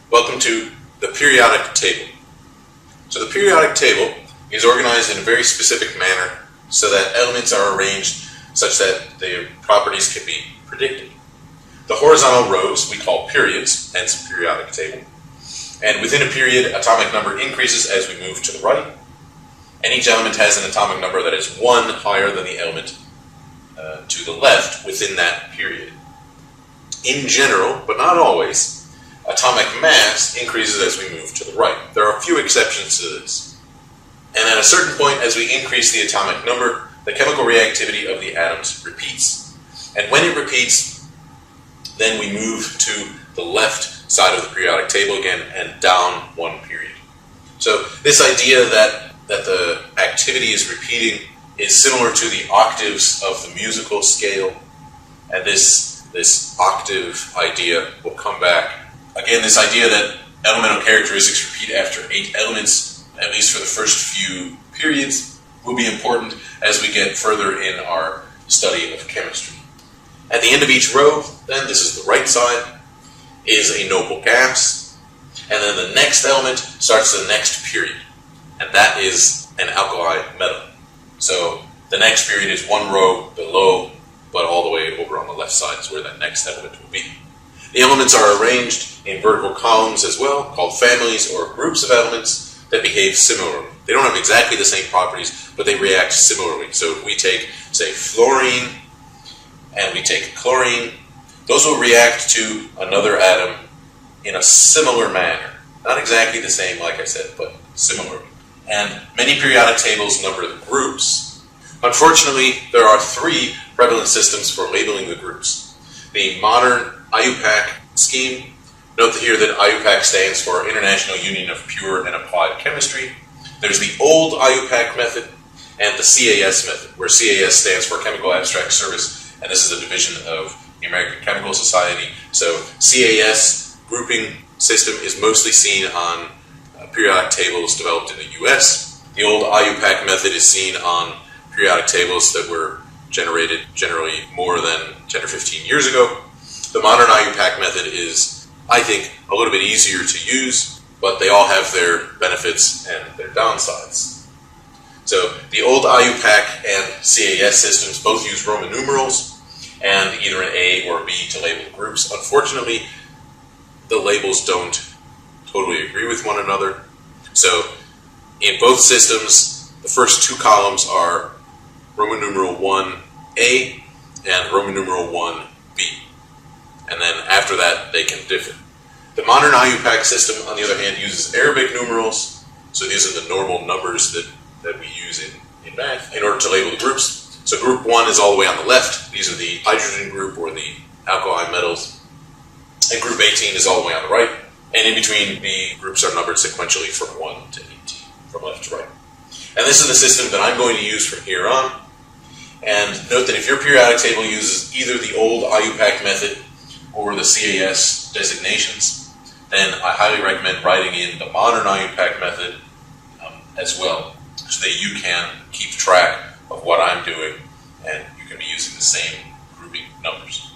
Welcome to the periodic table. So the periodic table is organized in a very specific manner so that elements are arranged such that their properties can be predicted. The horizontal rows we call periods, hence periodic table. And within a period, atomic number increases as we move to the right. And each element has an atomic number that is 1 higher than the element to the left within that period. In general, but not always, atomic mass increases as we move to the right. There are a few exceptions to this. And at a certain point, as we increase the atomic number, the chemical reactivity of the atoms repeats. And when it repeats, then we move to the left side of the periodic table again and down 1 period. So this idea that the activity is repeating is similar to the octaves of the musical scale, and this octave idea will come back. Again, this idea that elemental characteristics repeat after 8 elements, at least for the first few periods, will be important as we get further in our study of chemistry. At the end of each row, then, this is the right side, is a noble gas, and then the next element starts the next period, and that is an alkali metal. So the next period is 1 row below, but all the way over on the left side is where that next element will be. The elements are arranged in vertical columns as well, called families or groups of elements that behave similarly. They don't have exactly the same properties, but they react similarly. So if we take, say, fluorine, and we take chlorine, those will react to another atom in a similar manner. Not exactly the same, like I said, but similarly. And many periodic tables number the groups. Unfortunately, there are 3 prevalent systems for labeling the groups. The modern IUPAC scheme, note here that IUPAC stands for International Union of Pure and Applied Chemistry. There's the old IUPAC method and the CAS method, where CAS stands for Chemical Abstract Service, and this is a division of the American Chemical Society. So CAS grouping system is mostly seen on periodic tables developed in the US. The old IUPAC method is seen on periodic tables that were generated generally more than 10 or 15 years ago. The modern IUPAC method is, I think, a little bit easier to use, but they all have their benefits and their downsides. So the old IUPAC and CAS systems both use Roman numerals and either an A or B to label groups. Unfortunately, the labels don't totally agree with one another. So in both systems, the first 2 columns are Roman numeral 1A and Roman numeral 1B. And then after that, they can differ. The modern IUPAC system, on the other hand, uses Arabic numerals. So these are the normal numbers that we use in math in order to label the groups. So group 1 is all the way on the left. These are the hydrogen group or the alkaline metals. And group 18 is all the way on the right. And in between, the groups are numbered sequentially from 1 to 18, from left to right. And this is the system that I'm going to use from here on. And note that if your periodic table uses either the old IUPAC method or the CAS designations, then I highly recommend writing in the modern IUPAC method as well, so that you can keep track of what I'm doing and you can be using the same grouping numbers.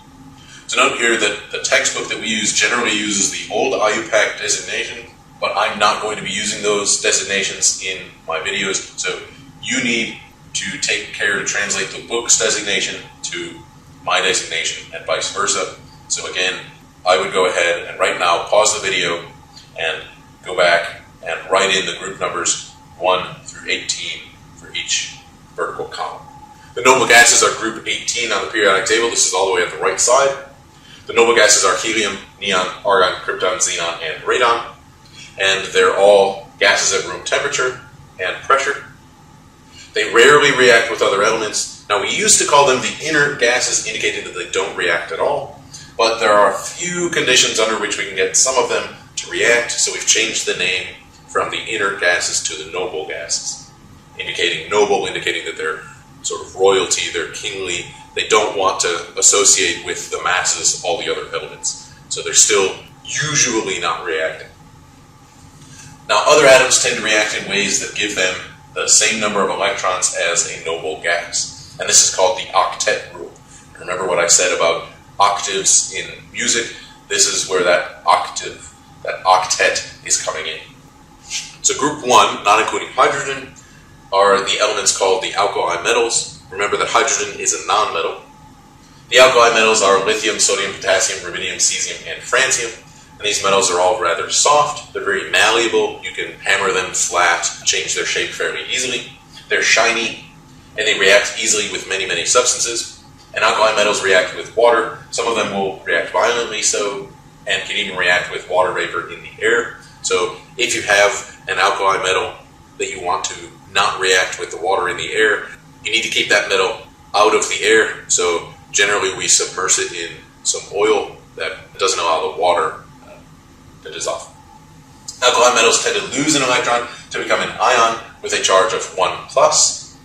So note here that the textbook that we use generally uses the old IUPAC designation, but I'm not going to be using those designations in my videos, so you need to take care to translate the book's designation to my designation and vice versa. So again, I would go ahead and right now pause the video and go back and write in the group numbers 1 through 18 for each vertical column. The noble gases are group 18 on the periodic table. This is all the way on the right side. The noble gases are helium, neon, argon, krypton, xenon, and radon. And they're all gases at room temperature and pressure. They rarely react with other elements. Now, we used to call them the inert gases, indicating that they don't react at all. But there are a few conditions under which we can get some of them to react, so we've changed the name from the inert gases to the noble gases. Indicating noble, indicating that they're sort of royalty, they're kingly. They don't want to associate with the masses all the other elements. So they're still usually not reacting. Now, other atoms tend to react in ways that give them the same number of electrons as a noble gas. And this is called the octet rule. Remember what I said about octaves in music? This is where that octave that octet is coming in. So group 1, not including hydrogen, are the elements called the alkaline metals. Remember that hydrogen is a nonmetal. The alkali metals are lithium, sodium, potassium, rubidium, cesium, and francium. And these metals are all rather soft. They're very malleable. You can hammer them flat, change their shape fairly easily. They're shiny, and they react easily with many, many substances. And alkali metals react with water. Some of them will react violently so, and can even react with water vapor in the air. So if you have an alkali metal that you want to not react with the water in the air, you need to keep that metal out of the air. So generally we submerge it in some oil that doesn't allow the water to dissolve. Alkali metals tend to lose an electron to become an ion with a charge of 1+.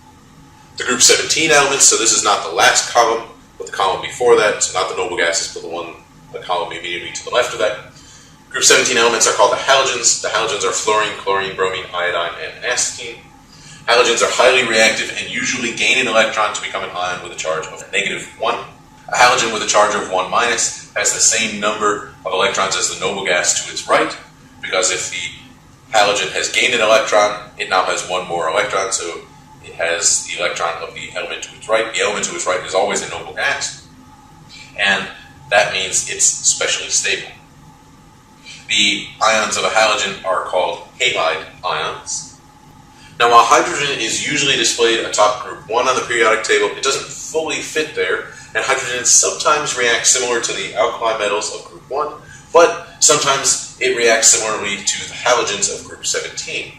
The group 17 elements, so this is not the last column, but the column before that, so not the noble gases, but the column immediately to the left of that. Group 17 elements are called the halogens. The halogens are fluorine, chlorine, bromine, iodine, and acetylene. Halogens are highly reactive and usually gain an electron to become an ion with a charge of -1. A halogen with a charge of 1- has the same number of electrons as the noble gas to its right, because if the halogen has gained an electron, it now has one more electron, so it has the electron of the element to its right. The element to its right is always a noble gas, and that means it's specially stable. The ions of a halogen are called halide ions. Now, while hydrogen is usually displayed atop group 1 on the periodic table, it doesn't fully fit there, and hydrogen sometimes reacts similar to the alkali metals of group 1, but sometimes it reacts similarly to the halogens of group 17.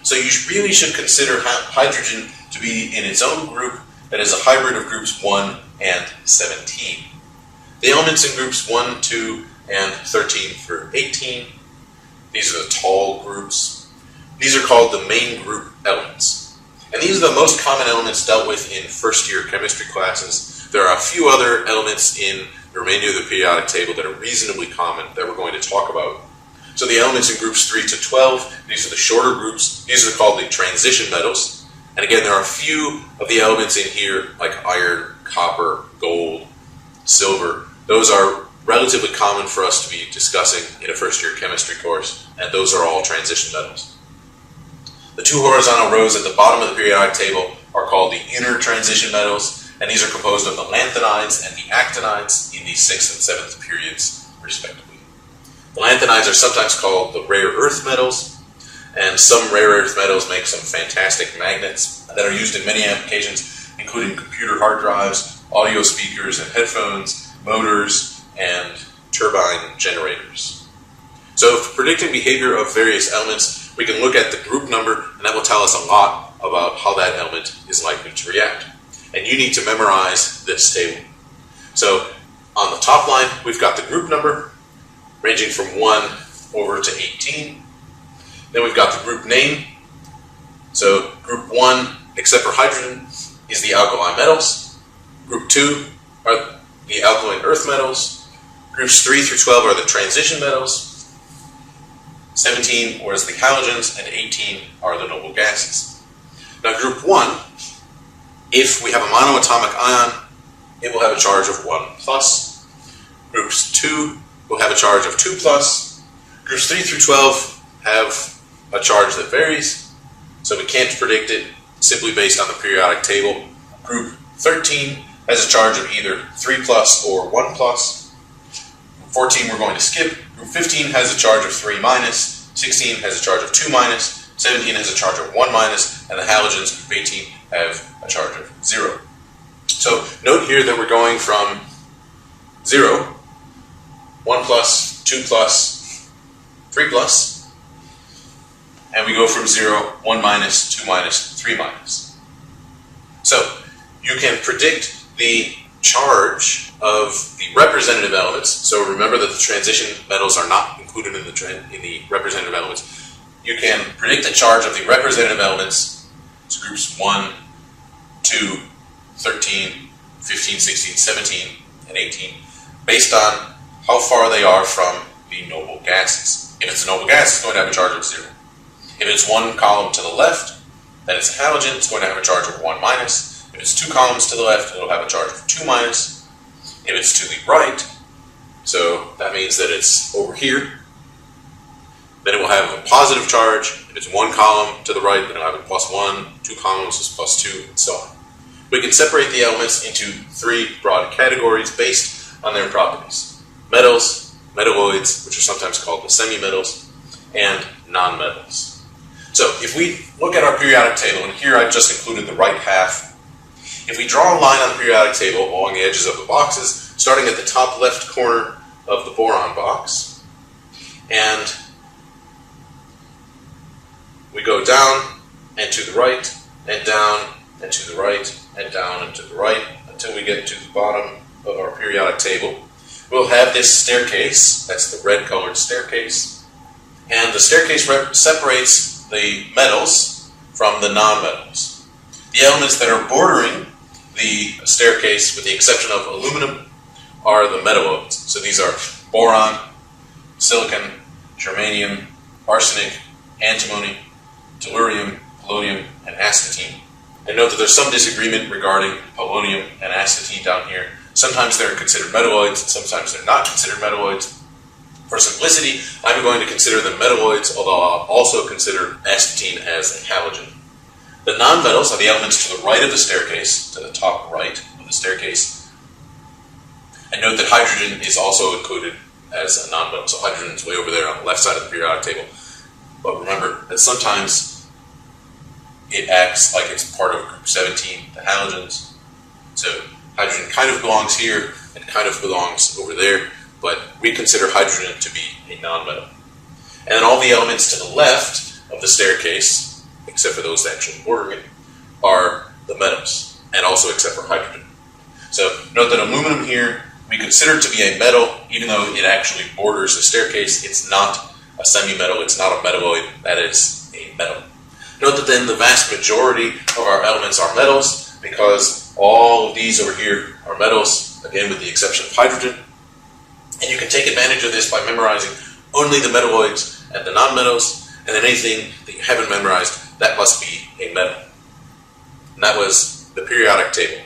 So you really should consider hydrogen to be in its own group that is a hybrid of groups 1 and 17. The elements in groups 1, 2, and 13 through 18, these are the tall groups. These are called the main group elements. And these are the most common elements dealt with in first-year chemistry classes. There are a few other elements in the remainder of the periodic table that are reasonably common that we're going to talk about. So the elements in groups 3 to 12, these are the shorter groups. These are called the transition metals. And again, there are a few of the elements in here, like iron, copper, gold, silver. Those are relatively common for us to be discussing in a first-year chemistry course, and those are all transition metals. The two horizontal rows at the bottom of the periodic table are called the inner transition metals, and these are composed of the lanthanides and the actinides in the 6th and 7th periods, respectively. The lanthanides are sometimes called the rare earth metals, and some rare earth metals make some fantastic magnets that are used in many applications, including computer hard drives, audio speakers and headphones, motors, and turbine generators. So for predicting behavior of various elements, we can look at the group number, and that will tell us a lot about how that element is likely to react. And you need to memorize this table. So on the top line, we've got the group number, ranging from 1 over to 18. Then we've got the group name. So group 1, except for hydrogen, is the alkaline metals. Group 2 are the alkaline earth metals. Groups 3 through 12 are the transition metals. 17 was the halogens, and 18 are the noble gases. Now group 1, if we have a monoatomic ion, it will have a charge of 1+. Groups 2 will have a charge of 2+. Groups 3 through 12 have a charge that varies, so we can't predict it simply based on the periodic table. Group 13 has a charge of either 3+ or 1+. 14 we're going to skip. Group 15 has a charge of 3-, 16 has a charge of 2-, 17 has a charge of 1-, and the halogens, group 18, have a charge of 0. So note here that we're going from 0, 1+, 2+, 3+, and we go from 0, 1-, 2-, 3-. So you can predict the charge of the representative elements. So remember that the transition metals are not included in the representative elements. You can predict the charge of the representative elements, so groups 1, 2, 13, 15, 16, 17, and 18, based on how far they are from the noble gases. If it's a noble gas, it's going to have a charge of 0. If it's one column to the left, then it's a halogen, it's going to have a charge of 1-. If it's 2 columns to the left, it'll have a charge of 2-. If it's to the right, so that means that it's over here, then it will have a positive charge. If it's one column to the right, then it'll have a +1, two columns is +2, and so on. We can separate the elements into three broad categories based on their properties. Metals, metalloids, which are sometimes called the semi-metals, and nonmetals. So if we look at our periodic table, and here I've just included the right half, if we draw a line on the periodic table along the edges of the boxes, starting at the top left corner of the boron box, and we go down and to the right, and down and to the right, and down and to the right, until we get to the bottom of our periodic table. We'll have this staircase, that's the red colored staircase, and the staircase separates the metals from the nonmetals. The elements that are bordering the staircase, with the exception of aluminum, are the metalloids. So these are boron, silicon, germanium, arsenic, antimony, tellurium, polonium, and astatine. And note that there's some disagreement regarding polonium and astatine down here. Sometimes they're considered metalloids, sometimes they're not considered metalloids. For simplicity, I'm going to consider them metalloids, although I'll also consider astatine as a halogen. The nonmetals are the elements to the right of the staircase, to the top right of the staircase. And note that hydrogen is also included as a nonmetal, so hydrogen is way over there on the left side of the periodic table. But remember that sometimes it acts like it's part of group 17, the halogens. So hydrogen kind of belongs here and kind of belongs over there, but we consider hydrogen to be a nonmetal. And then all the elements to the left of the staircase, except for those actually bordering it, are the metals, and also except for hydrogen. So note that aluminum here we consider to be a metal, even though it actually borders the staircase. It's not a semi-metal, it's not a metalloid, that is a metal. Note that then the vast majority of our elements are metals, because all of these over here are metals, again with the exception of hydrogen. And you can take advantage of this by memorizing only the metalloids and the nonmetals, and then anything that you haven't memorized, that must be a metal. And that was the periodic table.